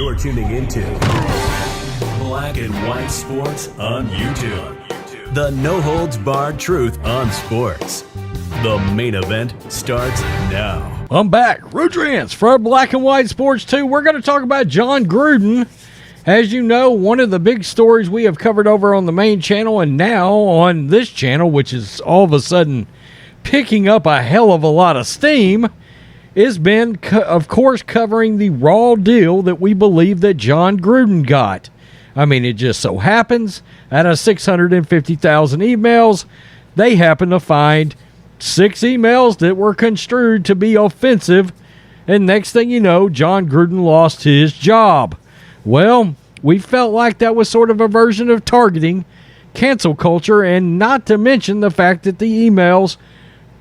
You're tuning into Black and White Sports on YouTube. The no-holds-barred truth on sports. The main event starts now. I'm back. Rudrance for Black and White Sports 2. We're going to talk about Jon Gruden. As you know, one of the big stories we have covered over on the main channel and now on this channel, which is all of a sudden picking up a hell of a lot of steam, has been, of course, covering the raw deal that we believe that Jon Gruden got. I mean, it just so happens, out of 650,000 emails, they happen to find 6 emails that were construed to be offensive, and next thing you know, Jon Gruden lost his job. Well, we felt like that was sort of a version of targeting cancel culture, and not to mention the fact that the emails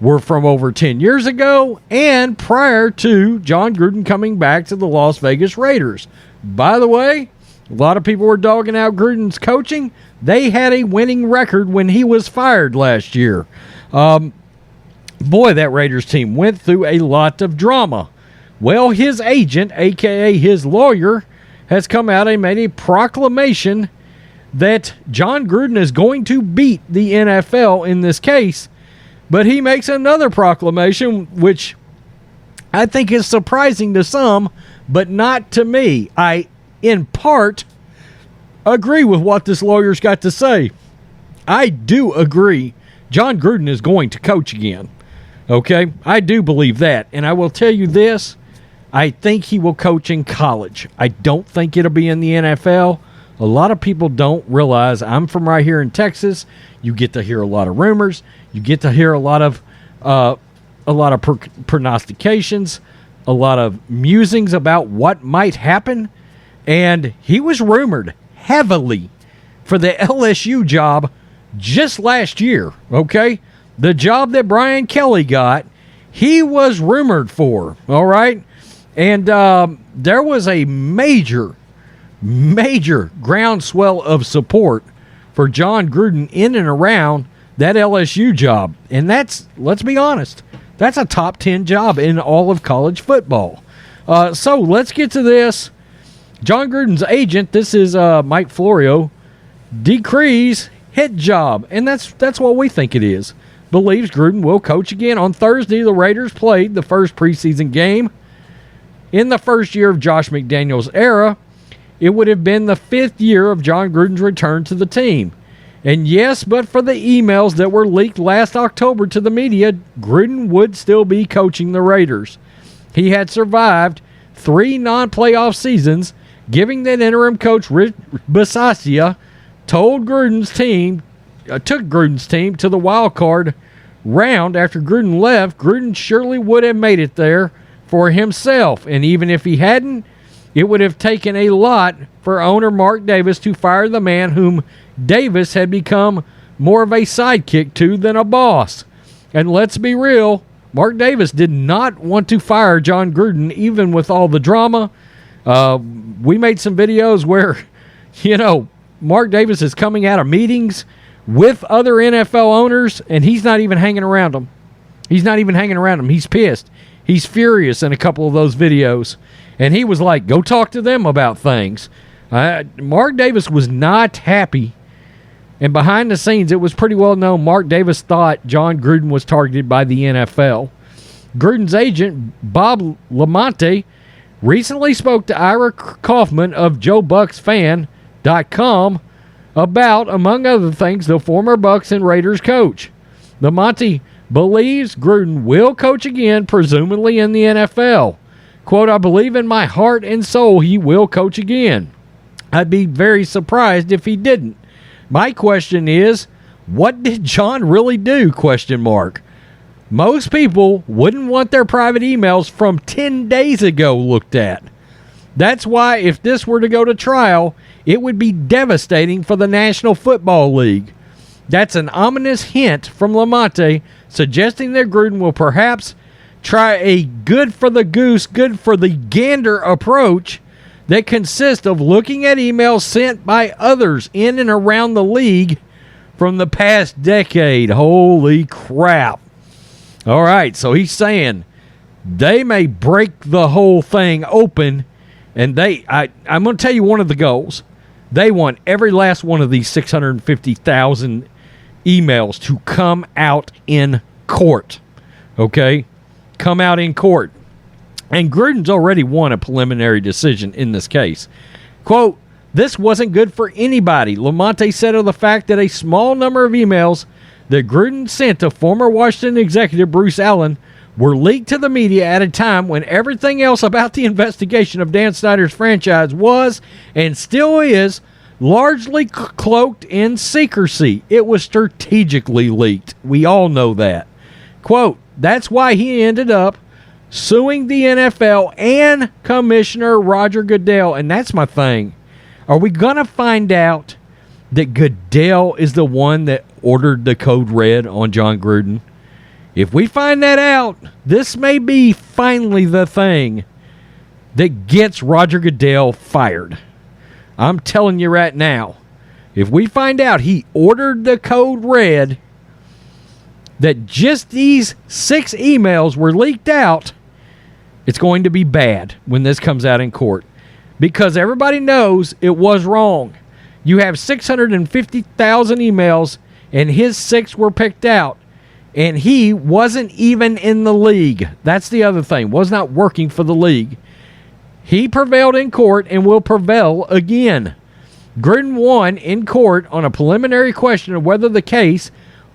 were from over 10 years ago and prior to Jon Gruden coming back to the Las Vegas Raiders. By the way, a lot of people were dogging out Gruden's coaching. They had a winning record when he was fired last year. Boy, that Raiders team went through a lot of drama. Well, his agent, a.k.a. his lawyer, has come out and made a proclamation that Jon Gruden is going to beat the NFL in this case. But he makes another proclamation, which I think is surprising to some, but not to me. I, in part, agree with what this lawyer's got to say. I do agree Jon Gruden is going to coach again. Okay? I do believe that. And I will tell you this, I think he will coach in college. I don't think it'll be in the NFL. A lot of people don't realize I'm from right here in Texas. You get to hear a lot of rumors. You get to hear a lot of prognostications, a lot of musings about what might happen. And he was rumored heavily for the LSU job just last year, okay? The job that Brian Kelly got, he was rumored for, all right? And there was a major groundswell of support for Jon Gruden in and around that LSU job. And that's, let's be honest, that's a top 10 job in all of college football. So let's get to this. Jon Gruden's agent, this is Mike Florio, decrees hit job. And that's what we think it is. Believes Gruden will coach again. On Thursday, the Raiders played the first preseason game in the first year of Josh McDaniels' era. It would have been the 5th year of Jon Gruden's return to the team. And yes, but for the emails that were leaked last October to the media, Gruden would still be coaching the Raiders. He had survived 3 non-playoff seasons, giving that interim coach Rich Bisaccia took Gruden's team to the wild card round after Gruden left. Gruden surely would have made it there for himself. And even if he hadn't, it would have taken a lot for owner Mark Davis to fire the man whom Davis had become more of a sidekick to than a boss. And let's be real, Mark Davis did not want to fire Jon Gruden, even with all the drama. We made some videos where, Mark Davis is coming out of meetings with other NFL owners, and he's not even hanging around them. He's pissed. He's furious in a couple of those videos. And he was like, go talk to them about things. Mark Davis was not happy. And behind the scenes, it was pretty well known Mark Davis thought Jon Gruden was targeted by the NFL. Gruden's agent, Bob Lamonte, recently spoke to Ira Kaufman of JoeBucksFan.com about, among other things, the former Bucks and Raiders coach. Lamonte believes Gruden will coach again, presumably in the NFL. Quote, I believe in my heart and soul he will coach again. I'd be very surprised if he didn't. My question is, what did Jon really do? Question mark. Most people wouldn't want their private emails from 10 days ago looked at. That's why if this were to go to trial, it would be devastating for the National Football League. That's an ominous hint from Lamonte suggesting that Gruden will perhaps try a good for the goose, good for the gander approach that consists of looking at emails sent by others in and around the league from the past decade. Holy crap. All right, so he's saying they may break the whole thing open And I'm going to tell you one of the goals. They want every last one of these 650,000 emails to come out in court. Okay? Come out in court. And Gruden's already won a preliminary decision in this case. Quote, "This wasn't good for anybody," Lamonte said of the fact that a small number of emails that Gruden sent to former Washington executive Bruce Allen were leaked to the media at a time when everything else about the investigation of Dan Snyder's franchise was, and still is, largely cloaked in secrecy. It was strategically leaked. We all know that. Quote, "That's why he ended up suing the NFL and Commissioner Roger Goodell." And that's my thing. Are we going to find out that Goodell is the one that ordered the code red on Jon Gruden? If we find that out, this may be finally the thing that gets Roger Goodell fired. I'm telling you right now, if we find out he ordered the code red, that just these 6 emails were leaked out, it's going to be bad when this comes out in court. Because everybody knows it was wrong. You have 650,000 emails, and his 6 were picked out. And he wasn't even in the league. That's the other thing. Was not working for the league. He prevailed in court and will prevail again. Gruden won in court on a preliminary question of whether the case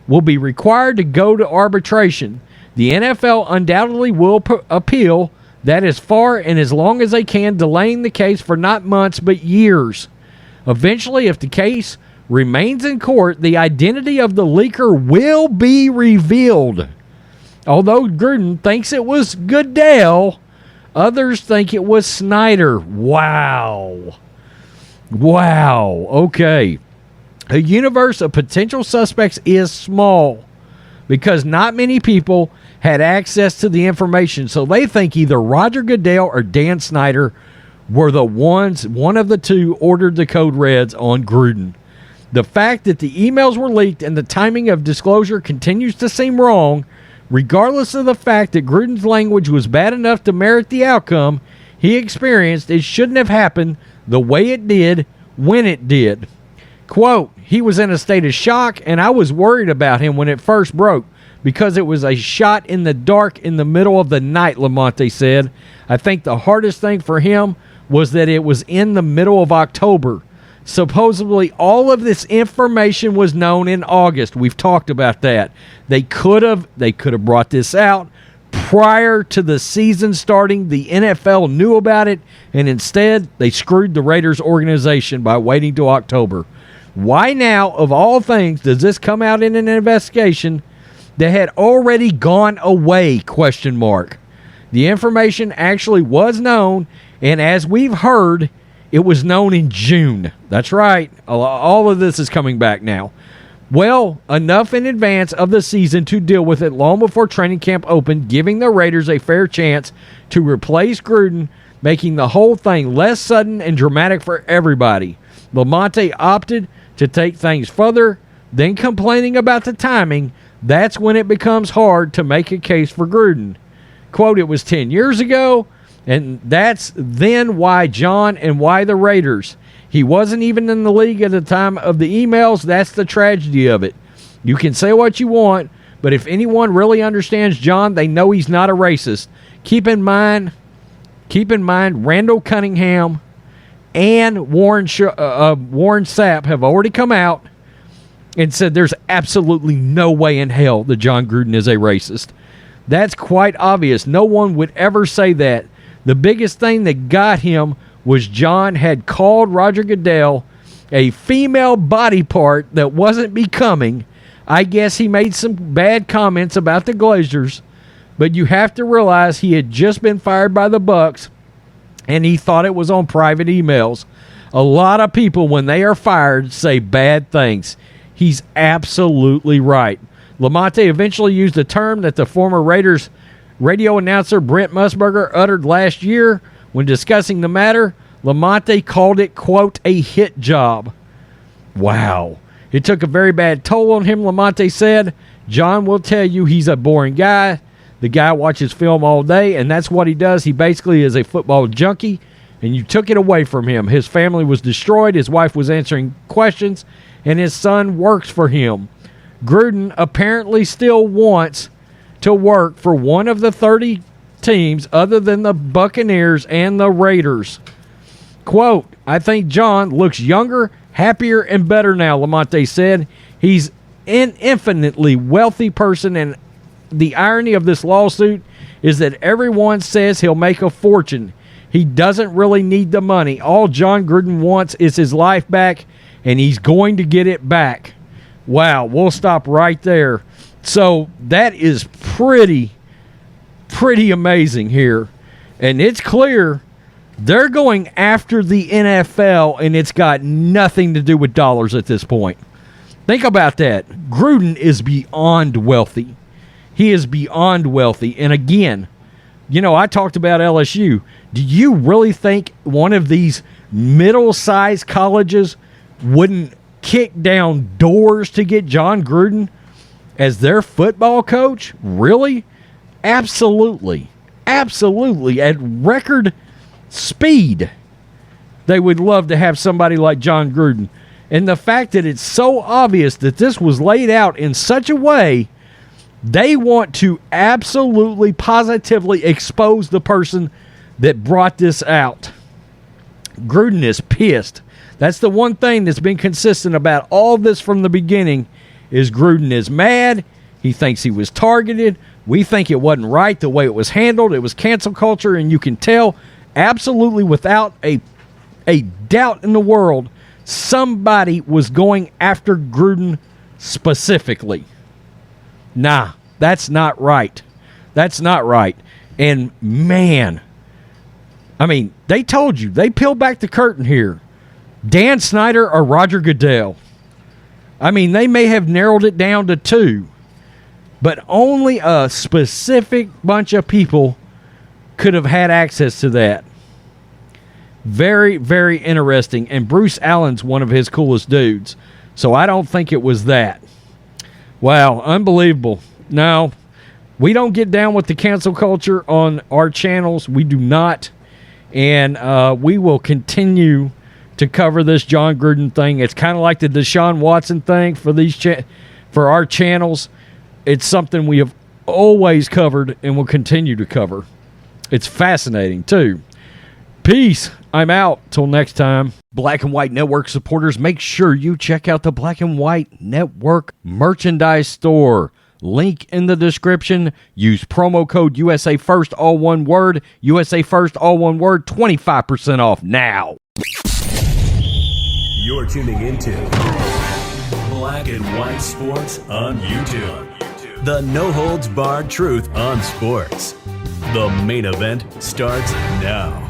will be required to go to arbitration. The NFL undoubtedly will appeal that as far and as long as they can, delaying the case for not months but years. Eventually, if the case remains in court, the identity of the leaker will be revealed. Although Gruden thinks it was Goodell, others think it was Snyder. Wow. Okay. A universe of potential suspects is small because not many people had access to the information, so they think either Roger Goodell or Dan Snyder were the ones, one of the two, ordered the code reds on Gruden. The fact that the emails were leaked and the timing of disclosure continues to seem wrong, regardless of the fact that Gruden's language was bad enough to merit the outcome he experienced. It shouldn't have happened the way it did when it did. Quote, "He was in a state of shock, and I was worried about him when it first broke because it was a shot in the dark in the middle of the night," Lamonte said. "I think the hardest thing for him was that it was in the middle of October. Supposedly, all of this information was known in August." We've talked about that. They could have brought this out prior to the season starting. The NFL knew about it, and instead, they screwed the Raiders organization by waiting till October. Why now, of all things, does this come out in an investigation that had already gone away? ? The information actually was known, and as we've heard, it was known in June. That's right. All of this is coming back now. Well, enough in advance of the season to deal with it long before training camp opened, giving the Raiders a fair chance to replace Gruden, making the whole thing less sudden and dramatic for everybody. Lamonte opted to take things further, then complaining about the timing. That's when it becomes hard to make a case for Gruden. Quote, "It was 10 years ago, and that's then why Jon and why the Raiders. He wasn't even in the league at the time of the emails. That's the tragedy of it. You can say what you want, but if anyone really understands Jon, they know he's not a racist. Keep in mind, Randall Cunningham and Warren Sapp have already come out and said there's absolutely no way in hell that Jon Gruden is a racist. That's quite obvious. No one would ever say that. The biggest thing that got him was Jon had called Roger Goodell a female body part that wasn't becoming. I guess he made some bad comments about the Glazers, but you have to realize he had just been fired by the Bucs, and he thought it was on private emails. A lot of people, when they are fired, say bad things. He's absolutely right. Lamonte eventually used a term that the former Raiders radio announcer Brent Musburger uttered last year when discussing the matter. Lamonte called it, quote, "a hit job." Wow. It took a very bad toll on him, Lamonte said. Jon will tell you he's a boring guy. The guy watches film all day, and that's what he does. He basically is a football junkie. and you took it away from him. His family was destroyed. His wife was answering questions, and his son works for him. Gruden apparently still wants to work for one of the 30 teams other than the Buccaneers and the Raiders. Quote, I think Jon looks younger, happier, and better now, Lamonte said. He's an infinitely wealthy person, and the irony of this lawsuit is that everyone says he'll make a fortune. He doesn't really need the money. All Jon Gruden wants is his life back, and he's going to get it back. Wow, we'll stop right there. So that is pretty amazing here. And it's clear they're going after the NFL, and it's got nothing to do with dollars at this point. Think about that. Gruden is beyond wealthy. He is beyond wealthy. And again, I talked about LSU. Do you really think one of these middle-sized colleges wouldn't kick down doors to get Jon Gruden as their football coach? Really? Absolutely. Absolutely. At record speed, they would love to have somebody like Jon Gruden. And the fact that it's so obvious that this was laid out in such a way, they want to absolutely, positively expose the person that brought this out. Gruden is pissed. That's the one thing that's been consistent about all this from the beginning is Gruden is mad. He thinks he was targeted. We think it wasn't right the way it was handled. It was cancel culture, and you can tell absolutely without a doubt in the world somebody was going after Gruden specifically. Nah, that's not right. That's not right. And man, I mean, they told you. They peeled back the curtain here. Dan Snyder or Roger Goodell. I mean, they may have narrowed it down to two, but only a specific bunch of people could have had access to that. Very, very interesting. And Bruce Allen's one of his coolest dudes. So I don't think it was that. Wow, unbelievable. Now, we don't get down with the cancel culture on our channels. We do not. And we will continue to cover this Jon Gruden thing. It's kind of like the Deshaun Watson thing for for our channels. It's something we have always covered and will continue to cover. It's fascinating, too. Peace. I'm out. Till next time. Black and White Network supporters, make sure you check out the Black and White Network merchandise store. Link in the description. Use promo code USA First, all one word. USA First, all one word. 25% off now. You're tuning into Black and White Sports on YouTube. The no-holds-barred truth on sports. The main event starts now.